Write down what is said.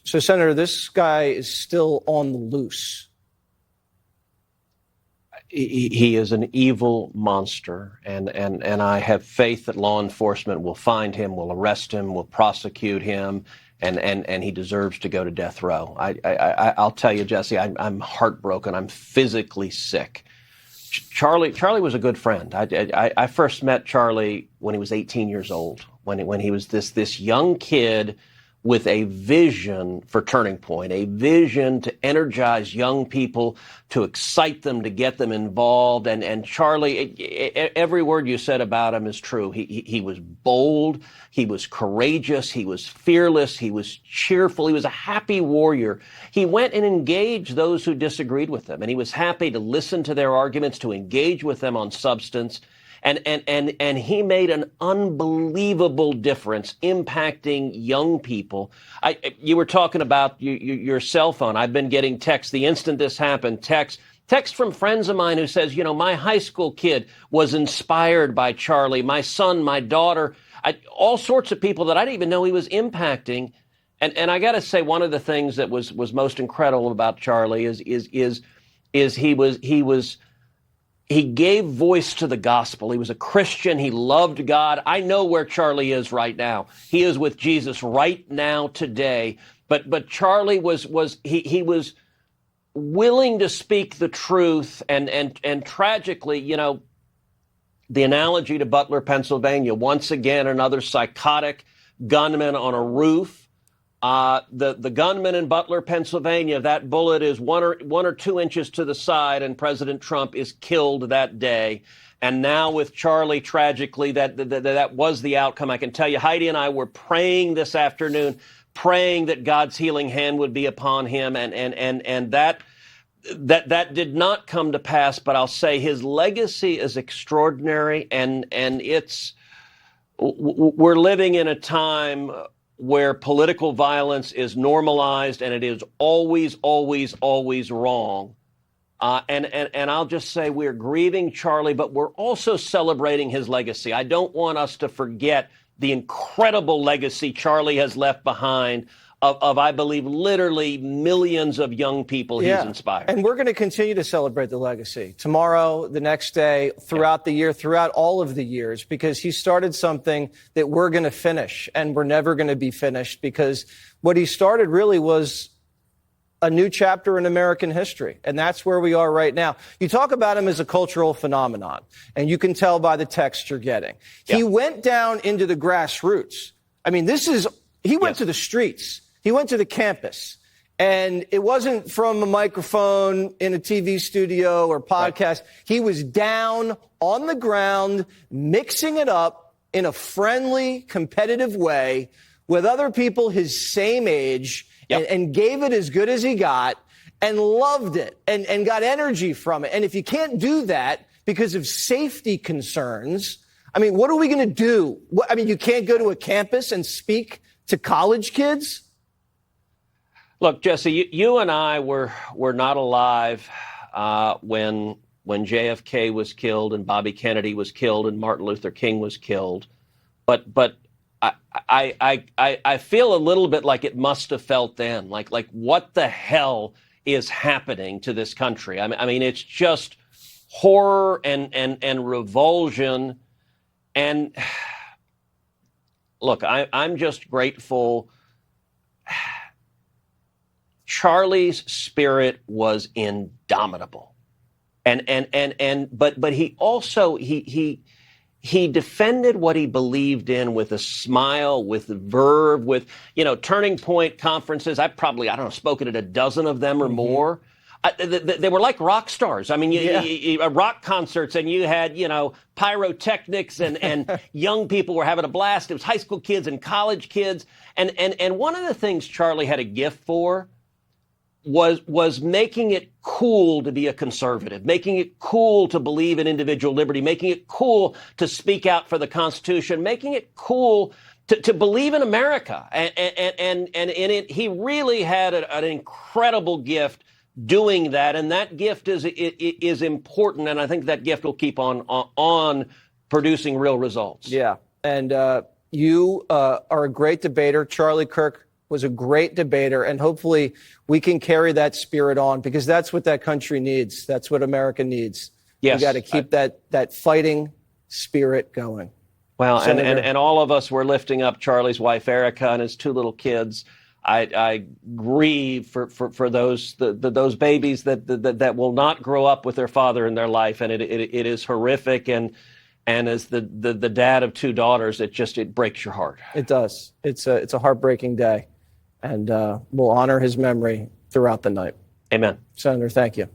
So, Senator, this guy is still on the loose. He is an evil monster, and I have faith that law enforcement will find him, will arrest him, will prosecute him, and he deserves to go to death row. I'll tell you, Jesse, I'm heartbroken. I'm physically sick. Charlie was a good friend. I first met Charlie when he was 18 years old, when he was this young kid with a vision for Turning Point, a vision to energize young people, to excite them, to get them involved. And Charlie, every word you said about him is true. He was bold, he was courageous, he was fearless, he was cheerful, he was a happy warrior. He went and engaged those who disagreed with him, and he was happy to listen to their arguments, to engage with them on substance. And he made an unbelievable difference impacting young people. You were talking about your cell phone. I've been getting texts the instant this happened, text from friends of mine who says, my high school kid was inspired by Charlie, my son, my daughter, all sorts of people that I didn't even know he was impacting. And I got to say, one of the things that was most incredible about Charlie is he gave voice to the gospel. He was a Christian. He loved God. I know where Charlie is right now. He is with Jesus right now today. But Charlie was willing to speak the truth. And tragically, the analogy to Butler, Pennsylvania, once again, another psychotic gunman on a roof. The gunman in Butler, Pennsylvania, that bullet is one or 2 inches to the side, and President Trump is killed that day. And now with Charlie, tragically, that was the outcome. I can tell you, Heidi and I were praying this afternoon, praying that God's healing hand would be upon him, and that did not come to pass. But I'll say his legacy is extraordinary, and we're living in a time where political violence is normalized, and it is always, always, always wrong. And I'll just say we're grieving Charlie, but we're also celebrating his legacy. I don't want us to forget the incredible legacy Charlie has left behind of I believe, literally millions of young people he's inspired. And we're going to continue to celebrate the legacy tomorrow, the next day, throughout the year, throughout all of the years, because he started something that we're going to finish, and we're never going to be finished, because what he started really was a new chapter in American history. And that's where we are right now. You talk about him as a cultural phenomenon, and you can tell by the text you're getting. He went down into the grassroots. I mean, he went to the streets. He went to the campus, and it wasn't from a microphone in a TV studio or podcast. Right. He was down on the ground, mixing it up in a friendly, competitive way with other people his same age, and gave it as good as he got, and loved it, and got energy from it. And if you can't do that because of safety concerns, I mean, what are we going to do? I mean, you can't go to a campus and speak to college kids? Look, Jesse, you and I were not alive when JFK was killed and Bobby Kennedy was killed and Martin Luther King was killed. But I feel a little bit like it must have felt then. Like what the hell is happening to this country? I mean, it's just horror and revulsion. And look, I'm just grateful. Charlie's spirit was indomitable, but he also he defended what he believed in with a smile, with verve, with Turning Point conferences. I've probably spoken at a dozen of them or more. They were like rock stars. I mean, rock concerts, and you had pyrotechnics, and young people were having a blast. It was high school kids and college kids, and one of the things Charlie had a gift for was making it cool to be a conservative, making it cool to believe in individual liberty, making it cool to speak out for the Constitution, making it cool to believe in America. And in it, he really had an incredible gift doing that, and that gift is important, and I think that gift will keep on producing real results. Yeah, and you are a great debater. Charlie Kirk was a great debater, and hopefully we can carry that spirit on, because that's what that country needs. That's what America needs. Yes. We got to keep that fighting spirit going. Well, Senator. and all of us were lifting up Charlie's wife, Erica, and his two little kids. I grieve for those babies that will not grow up with their father in their life, and it is horrific. And as the dad of two daughters, it breaks your heart. It does. It's a heartbreaking day, and we'll honor his memory throughout the night. Amen. Senator, thank you.